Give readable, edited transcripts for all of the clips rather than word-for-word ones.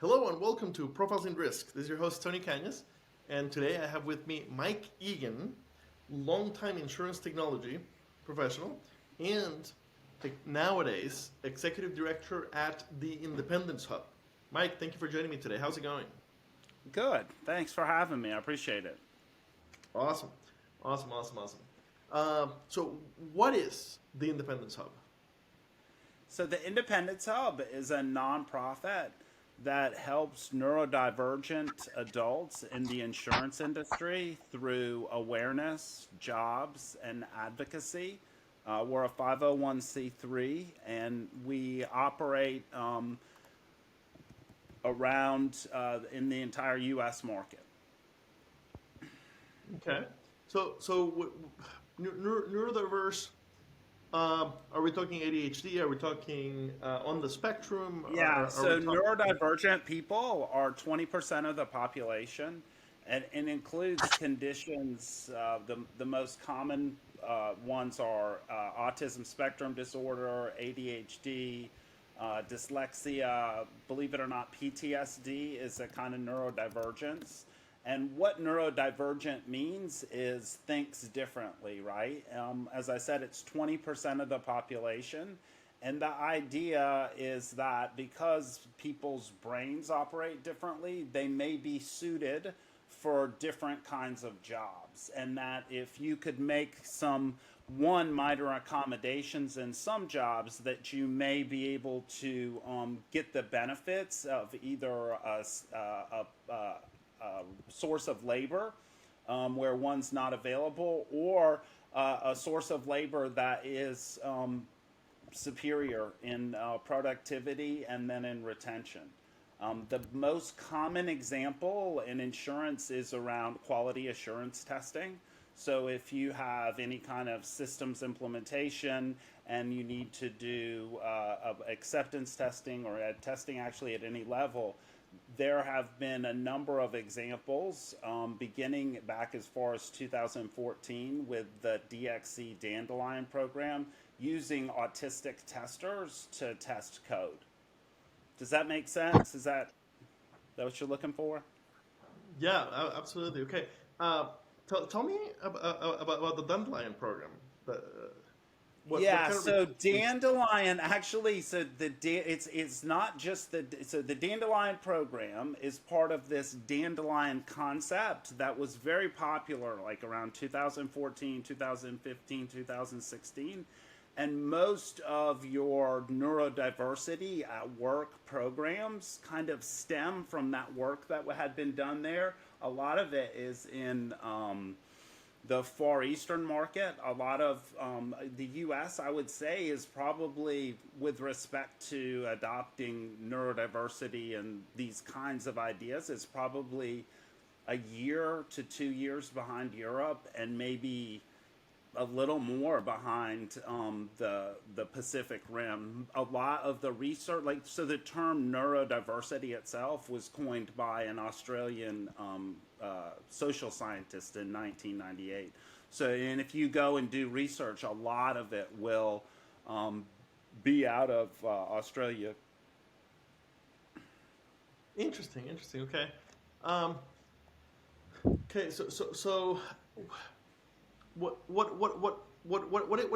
Hello and welcome to Profiles in Risk. This is your host, Tony Cañas, and today I have with me Mike Eagan, longtime insurance technology professional and nowadays executive director at the Independence Hub. Mike, thank you for joining me today. How's it going? Good. Thanks for having me. I appreciate it. Awesome. So, what is the Independence Hub? So, the Independence Hub is a nonprofit that helps neurodivergent adults in the insurance industry through awareness, jobs, and advocacy. We're a 501c3 and we operate around in the entire U.S. market. Okay. Neurodiverse. Are we talking ADHD? Are we talking on the spectrum? Yeah, Are we so talking? neurodivergent people are 20% of the population and includes conditions. The most common ones are autism spectrum disorder, ADHD, dyslexia. Believe it or not, PTSD is a kind of neurodivergence. And what neurodivergent means is thinks differently, right? As I said, it's 20% of the population. And the idea is that because people's brains operate differently, they may be suited for different kinds of jobs. And that if you could make some minor accommodations in some jobs, that you may be able to get the benefits of either a source of labor where one's not available, or a source of labor that is superior in productivity and then in retention. The most common example in insurance is around quality assurance testing. So if you have any kind of systems implementation and you need to do acceptance testing or testing actually at any level, there have been a number of examples beginning back as far as 2014 with the DXC Dandelion program using autistic testers to test code. Does that make sense? Is that what you're looking for? Yeah, absolutely. Okay. Tell me about the Dandelion program. The, what Yeah, kind of so research? dandelion actually, it's not just the dandelion program is part of this dandelion concept that was very popular like around 2014, 2015, 2016. And most of your neurodiversity at work programs kind of stem from that work that had been done there. A lot of it is in the Far Eastern market. A lot of the US, I would say, is probably, with respect to adopting neurodiversity and these kinds of ideas, is probably a year to 2 years behind Europe, and maybe a little more behind the Pacific Rim. A lot of the research, like, so the term neurodiversity itself was coined by an Australian social scientist in 1998. So, and if you go and do research, a lot of it will be out of Australia. Interesting. Okay. Um, okay. So what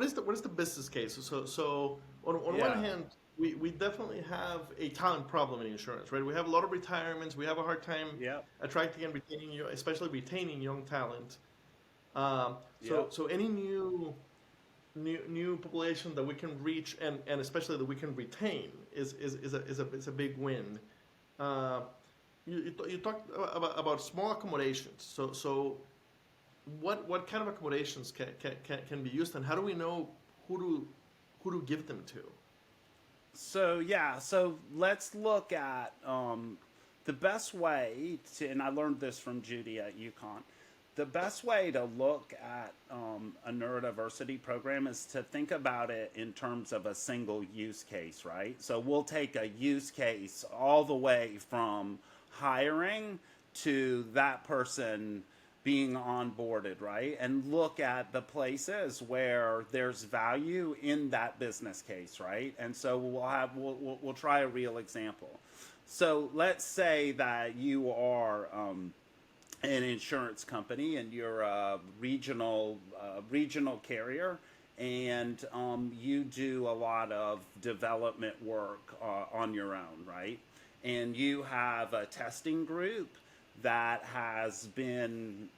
is the business case? So on one Yeah. hand, we definitely have a talent problem in insurance, right? We have a lot of retirements. We have a hard time Yep. attracting and retaining you, especially retaining young talent. Um, so Yep. so any new population that we can reach and especially that we can retain is a big win. Uh, you talked about small accommodations. So what kind of accommodations can be used, and how do we know who to give them to? So yeah, so let's look at the best way to, and I learned this from Judy at UConn. The best way to look at a neurodiversity program is to think about it in terms of a single use case, right? So we'll take a use case all the way from hiring to that person being onboarded, right? And look at the places where there's value in that business case, right? And so we'll try a real example. So let's say that you are an insurance company and you're a regional carrier, and you do a lot of development work on your own, right? And you have a testing group that has been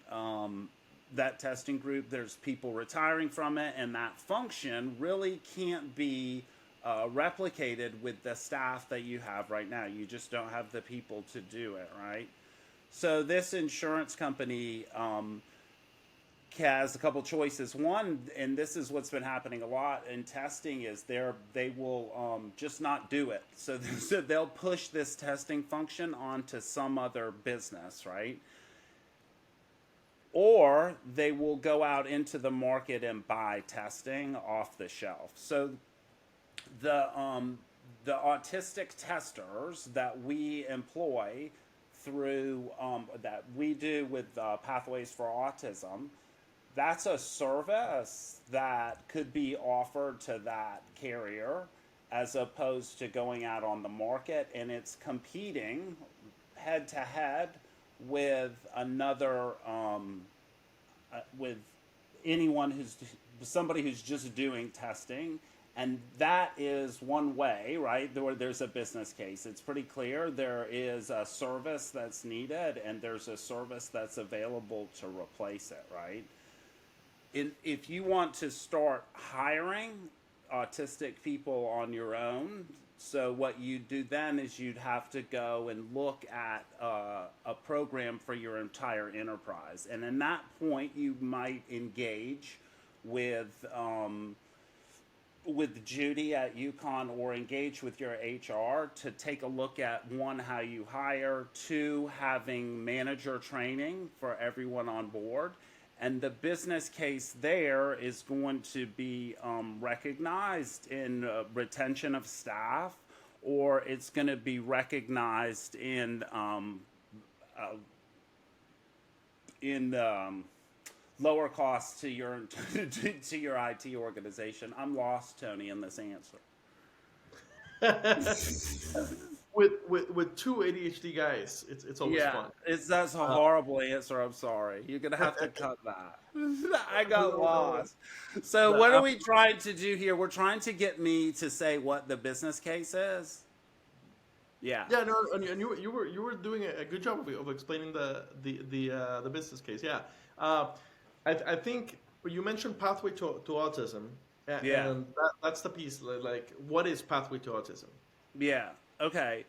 that testing group, there's people retiring from it, and that function really can't be replicated with the staff that you have right now. You just don't have the people to do it, right? So this insurance company has a couple choices. One, and this is what's been happening a lot in testing, is they will just not do it. So, so they'll push this testing function onto some other business, right? Or they will go out into the market and buy testing off the shelf. So the autistic testers that we employ through that we do with Pathways for Autism, that's a service that could be offered to that carrier as opposed to going out on the market, and it's competing head to head with another with anyone who's somebody who's just doing testing. And that is one way, right? There's a business case. It's pretty clear there is a service that's needed and there's a service that's available to replace it, right? If you want to start hiring autistic people on your own, so what you do then is you'd have to go and look at a program for your entire enterprise. And in that point, you might engage with Judy at UConn, or engage with your HR to take a look at, one, how you hire, two, having manager training for everyone on board. And the business case there is going to be recognized in retention of staff, or it's going to be recognized in lower costs to your to your IT organization. I'm lost, Tony, in this answer. With two ADHD guys, it's always fun. That's a horrible answer. I'm sorry. You're gonna have to cut that. I got lost. So what are we trying to do here? We're trying to get me to say what the business case is. Yeah. Yeah, no, and you were doing a good job of explaining the business case. Yeah. I think you mentioned Pathway to Autism, and that's the piece. Like, what is Pathway to Autism? Yeah. Okay.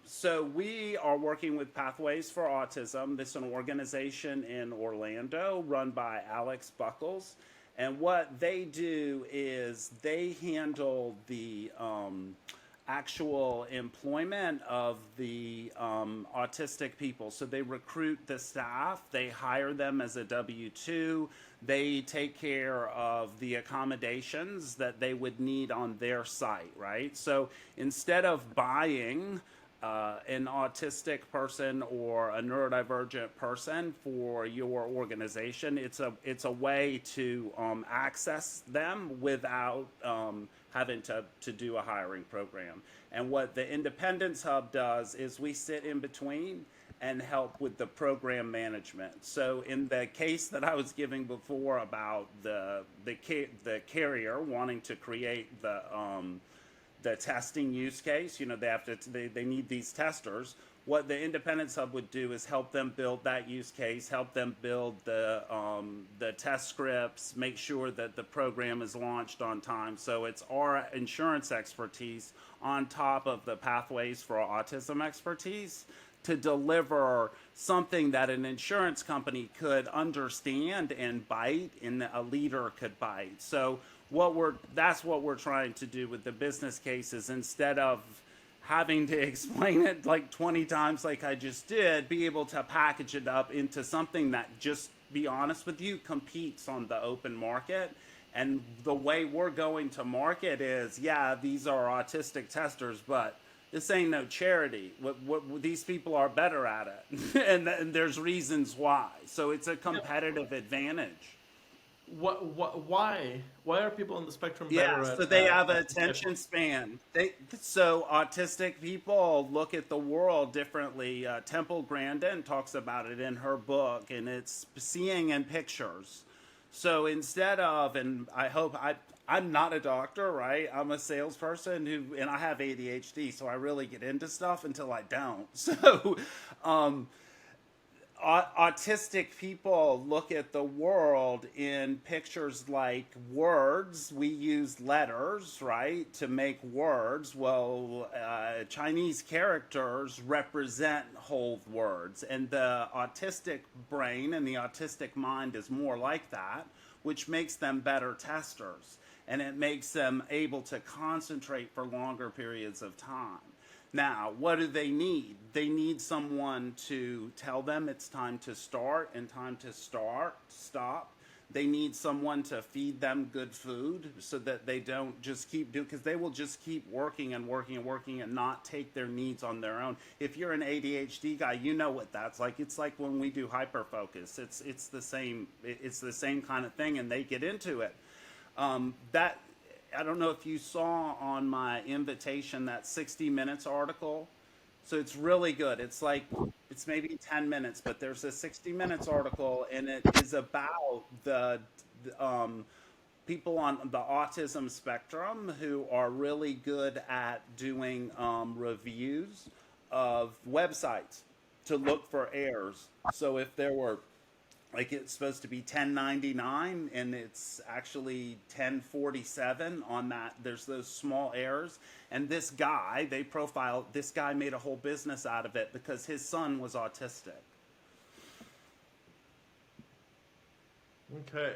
So we are working with Pathways for Autism. This is an organization in Orlando run by Alex Buckles. And what they do is they handle the actual employment of the autistic people. So they recruit the staff, they hire them as a W-2, they take care of the accommodations that they would need on their site, right? So instead of buying an autistic person or a neurodivergent person for your organization, it's a way to access them without having to do a hiring program. And what the Independence Hub does is we sit in between and help with the program management. So in the case that I was giving before about the carrier wanting to create the testing use case, they need these testers. What the Independence Hub would do is help them build that use case, help them build the test scripts, make sure that the program is launched on time. So it's our insurance expertise on top of the Pathways for Autism expertise to deliver something that an insurance company could understand and bite, and a leader could bite. So that's what we're trying to do with the business cases. Instead of having to explain it like 20 times like I just did, be able to package it up into something that, just be honest with you, competes on the open market. And the way we're going to market is, these are autistic testers, but this ain't no charity. What these people are better at it, and there's reasons why. So it's a competitive advantage. why are people on the spectrum Yeah, better so they have an at deciphering? attention span. So autistic people look at the world differently. Temple Grandin talks about it in her book, and it's seeing in pictures. So instead of, and I'm not a doctor, right? I'm a salesperson and I have ADHD, so I really get into stuff until I don't. So, um, autistic people look at the world in pictures like words. We use letters, right, to make words. Well, Chinese characters represent whole words, and the autistic brain and the autistic mind is more like that, which makes them better testers, and it makes them able to concentrate for longer periods of time. Now, what do they need? They need someone to tell them it's time to start and time to stop. They need someone to feed them good food so that they don't just keep doing, because they will just keep working and working and working and not take their needs on their own. If you're an ADHD guy, you know what that's like. It's like when we do hyperfocus. It's the same kind of thing, and they get into it. That I don't know if you saw on my invitation that 60 Minutes article. So it's really good. It's maybe 10 minutes, but there's a 60 Minutes article, and it is about the people on the autism spectrum who are really good at doing reviews of websites to look for errors. So if there were, like, it's supposed to be 1099 and it's actually 1047 on that, there's those small errors. And this guy, they profile this guy, made a whole business out of it because his son was autistic. Okay.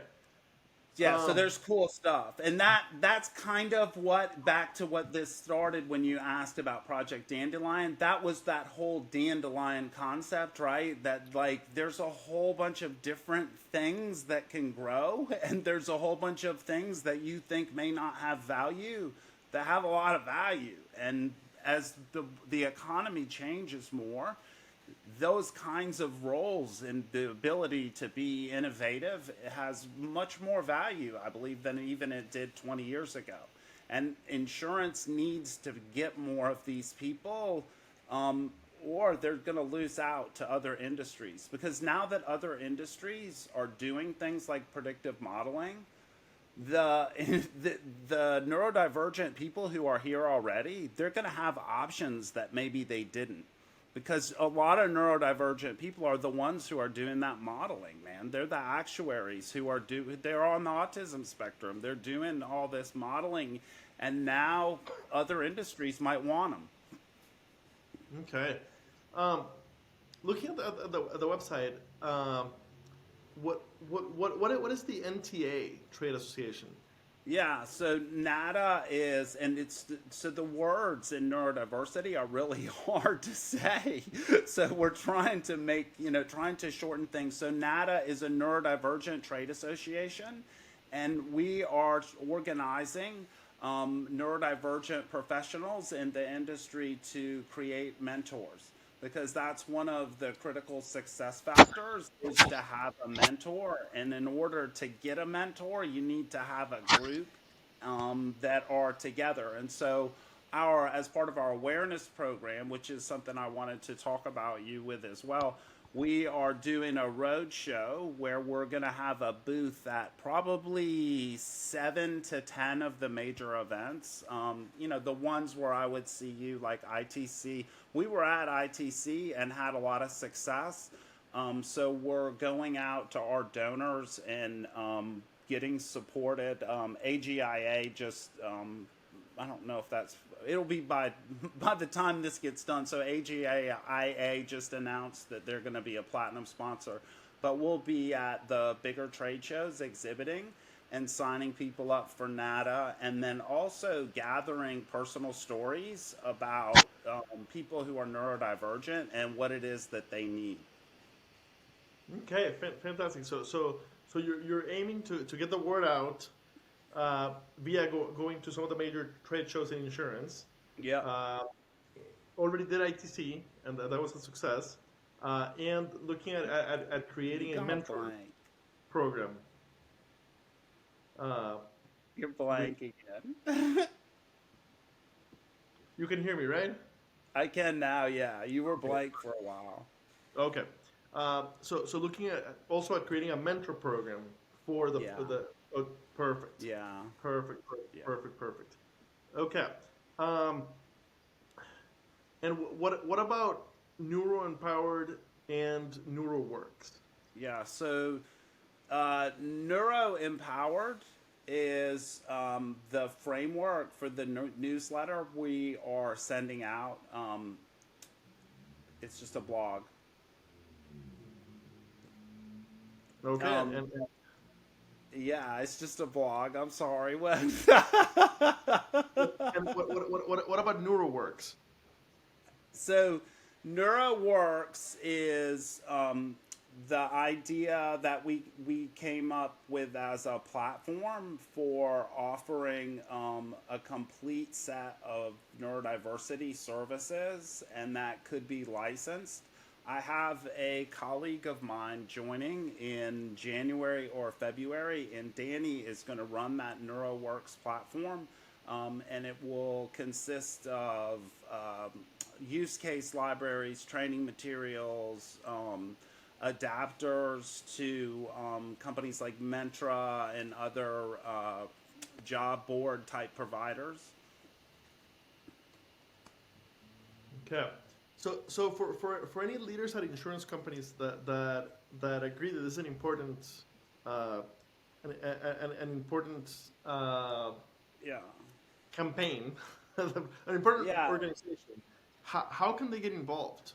Yeah, so Um, there's cool stuff. And that's kind of what, back to what this started when you asked about Project Dandelion. That was that whole dandelion concept, right? That, like, there's a whole bunch of different things that can grow, and there's a whole bunch of things that you think may not have value that have a lot of value. And as the economy changes more, those kinds of roles and the ability to be innovative has much more value, I believe, than even it did 20 years ago. And insurance needs to get more of these people, um, or they're going to lose out to other industries. Because now that other industries are doing things like predictive modeling, the the neurodivergent people who are here already, they're going to have options that maybe they didn't, because a lot of neurodivergent people are the ones who are doing that modeling, man. They're the actuaries who are they're on the autism spectrum. They're doing all this modeling, and now other industries might want them. okay. Um, looking at the website, what is the NTA trade association? Yeah, so NADA is, and so the words in neurodiversity are really hard to say. So we're trying to trying to shorten things. So NADA is a neurodivergent trade association, and we are organizing neurodivergent professionals in the industry to create mentors, because that's one of the critical success factors, is to have a mentor. And in order to get a mentor, you need to have a group that are together. And so as part of our awareness program, which is something I wanted to talk about you with as well, we are doing a road show where we're going to have a booth at probably 7 to 10 of the major events. The ones where I would see you, like ITC. We were at ITC and had a lot of success. So we're going out to our donors and getting supported. AGIA just, I don't know if it'll be by the time this gets done. So AGIA just announced that they're going to be a platinum sponsor, but we'll be at the bigger trade shows exhibiting and signing people up for NADA, and then also gathering personal stories about people who are neurodivergent and what it is that they need. Okay, fantastic. So you're aiming to get the word out via going to some of the major trade shows in insurance. Yeah. Uh, already did ITC, and that was a success. And looking at creating a Gonna mentor blank. program. Uh, You're we, blank again. you can hear me, right? I can now, yeah. You were Okay. blank for a while. Okay. So looking at also at creating a mentor program for Yeah, the oh, perfect, yeah, perfect, yeah. perfect, perfect. Okay. Um, and what about neuro empowered and NeuroWorks? Yeah, so Neuro Empowered is the framework for the newsletter we are sending out. It's just a blog. Okay, Um, and yeah, it's just a blog. I'm sorry. What? what about NeuroWorks? So, NeuroWorks is the idea that we came up with as a platform for offering a complete set of neurodiversity services, and that could be licensed. I have a colleague of mine joining in January or February, and Danny is going to run that NeuroWorks platform, and it will consist of use case libraries, training materials, adapters to companies like Mentra and other job board type providers. Okay. So for any leaders at insurance companies that agree that this is an important uh, an important Yeah. campaign, an important Yeah. organization, how can they get involved?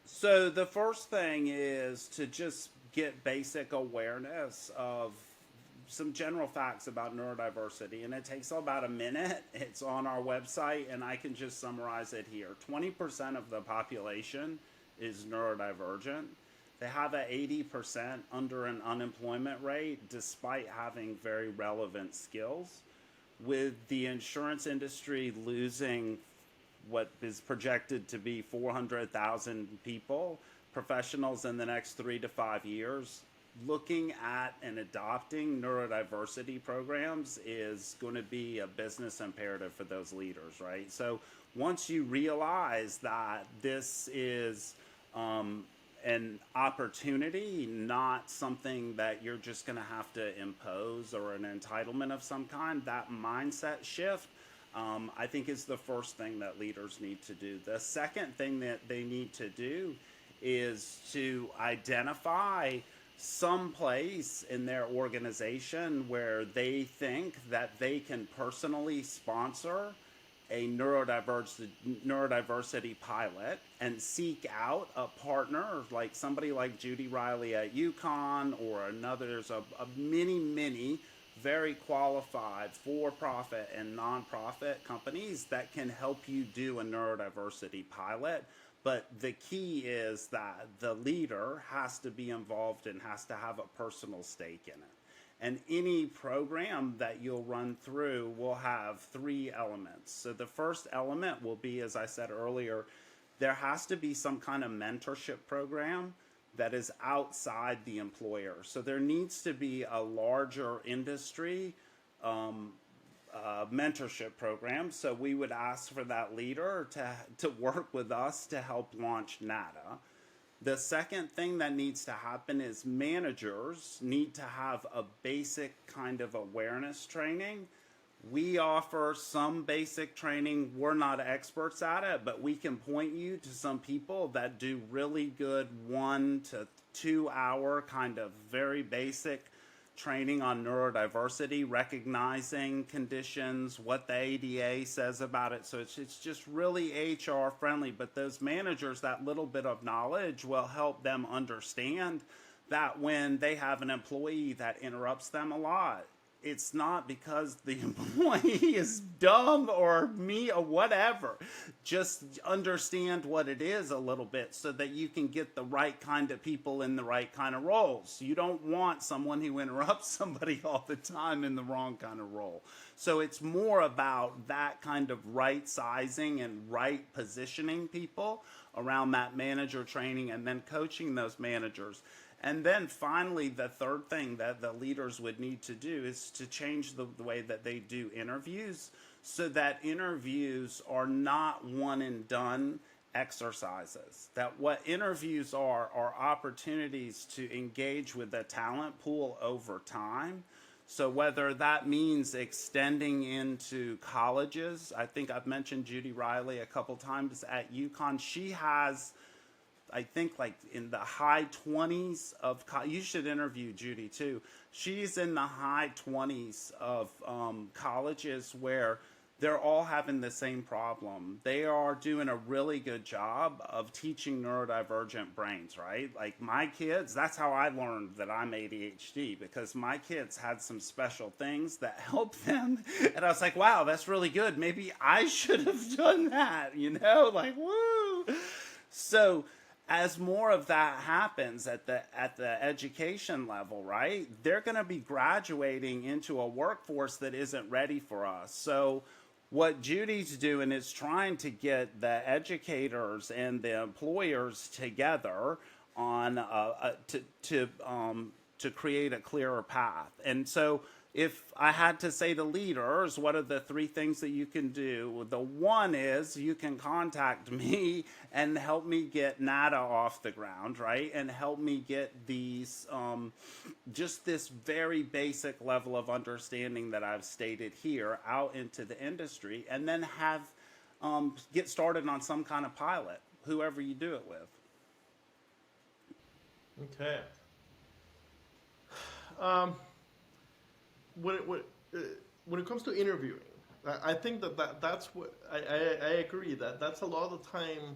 So the first thing is to just get basic awareness of some general facts about neurodiversity, and it takes about a minute. It's on our website, and I can just summarize it here. 20% of the population is neurodivergent. They have an 80% under an unemployment rate despite having very relevant skills. With the insurance industry losing what is projected to be 400,000 people, professionals in the next 3 to 5 years, looking at and adopting neurodiversity programs is going to be a business imperative for those leaders, right? So once you realize that this is an opportunity, not something that you're just going to have to impose or an entitlement of some kind, that mindset shift, I think, is the first thing that leaders need to do. The second thing that they need to do is to identify some place in their organization where they think that they can personally sponsor a neurodiversity pilot and seek out a partner like somebody like Judy Riley at UConn or another. There's a many very qualified for-profit and nonprofit companies that can help you do a neurodiversity pilot. But the key is that the leader has to be involved and has to have a personal stake in it. And any program that you'll run through will have three elements. So the first element will be, as I said earlier, there has to be some kind of mentorship program that is outside the employer. So there needs to be a larger industry mentorship program. So we would ask for that leader to work with us to help launch NADA. The second thing that needs to happen is managers need to have a basic kind of awareness training. We offer some basic training. We're not experts at it, but we can point you to some people that do really good 1 to 2 hour kind of very basic training on neurodiversity, recognizing conditions, what the ADA says about it. So it's just really HR friendly. But those managers, that little bit of knowledge will help them understand that when they have an employee that interrupts them a lot, it's not because the employee is dumb or me or whatever. Just understand what it is a little bit so that you can get the right kind of people in the right kind of roles. You don't want someone who interrupts somebody all the time in the wrong kind of role. So it's more about that kind of right sizing and right positioning people around that manager training and then coaching those managers. And then finally, the third thing that the leaders would need to do is to change the way that they do interviews, so that interviews are not one and done exercises. That what interviews are opportunities to engage with the talent pool over time. So whether that means extending into colleges, I think I've mentioned Judy Riley a couple times at UConn. She has, I think, like in the high 20s of, you should interview Judy too. She's in the high 20s of colleges where they're all having the same problem. They are doing a really good job of teaching neurodivergent brains, right? Like my kids, that's how I learned that I'm ADHD, because my kids had some special things that helped them. And I was like, wow, that's really good. Maybe I should have done that, like, woo. So as more of that happens at the education level, right, they're going to be graduating into a workforce that isn't ready for us. So what Judy's doing is trying to get the educators and the employers together on to create a clearer path. And so if I had to say to leaders, what are the three things that you can do? The one is you can contact me and help me get NADA off the ground, right? And help me get these, just this very basic level of understanding that I've stated here out into the industry, and then have, get started on some kind of pilot, whoever you do it with. Okay. When it comes to interviewing, I think that's what I agree that that's a lot of the time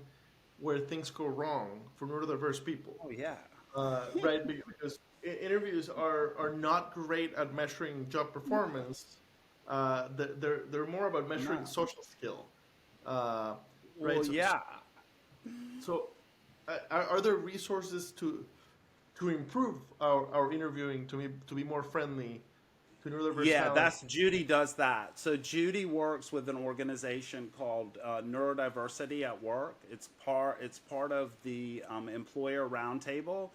where things go wrong for neurodiverse people. Oh yeah. Right, because interviews are not great at measuring job performance. They're more about measuring social skill. Right. Well, yeah. So, are there resources to improve our interviewing to be more friendly? Yeah, Judy does that. So Judy works with an organization called Neurodiversity at Work. It's part of the employer roundtable.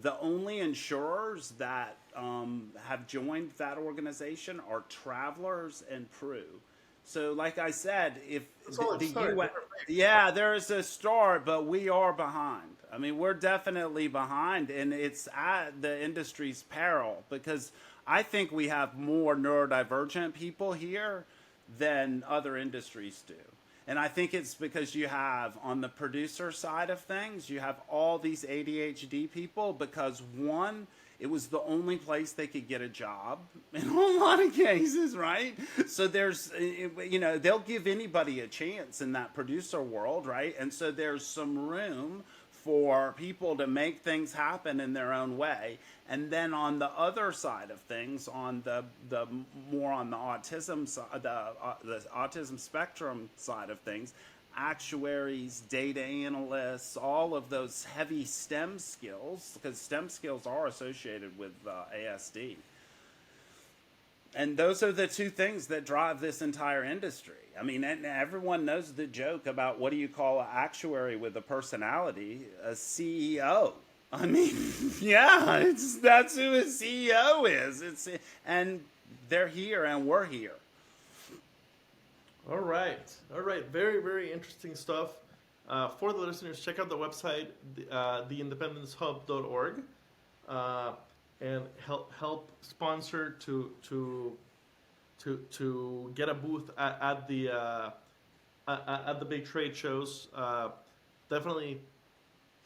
The only insurers that have joined that organization are Travelers and Pru. So, like I said, if the US, yeah, there is a start, but we are behind. I mean, we're definitely behind, and it's at the industry's peril, because I think we have more neurodivergent people here than other industries do. And I think it's because you have, on the producer side of things, you have all these ADHD people, because one, it was the only place they could get a job in a lot of cases, right? So there's, they'll give anybody a chance in that producer world, right? And so there's some room for people to make things happen in their own way. And then on the other side of things, on the more on the autism side, the autism spectrum side of things, actuaries, data analysts, all of those heavy STEM skills, because STEM skills are associated with ASD. And those are the two things that drive this entire industry. I mean, and everyone knows the joke about what do you call an actuary with a personality? A CEO. I mean, yeah, that's who a CEO is. And they're here and we're here. All right. Very, very interesting stuff. For the listeners, check out the website, theindependencehub.org, and help sponsor to get a booth at the big trade shows. Definitely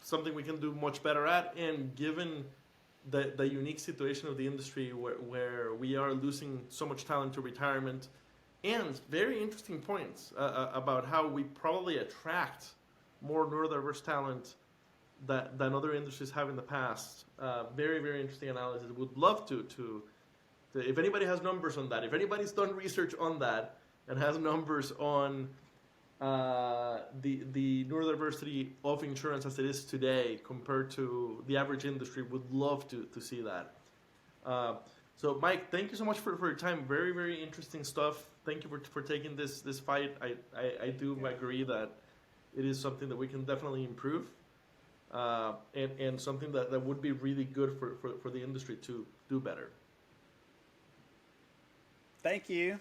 something we can do much better at, and given the unique situation of the industry where we are losing so much talent to retirement, and very interesting points about how we probably attract more neurodiverse talent than other industries have in the past. Very, very interesting analysis. Would love to if anybody has numbers on that, if anybody's done research on that and has numbers on the neurodiversity of insurance as it is today compared to the average industry, would love to see that. So Mike, thank you so much for your time. Very, very interesting stuff. Thank you for taking this fight. I do agree that it is something that we can definitely improve. and something that would be really good for the industry to do better. Thank you.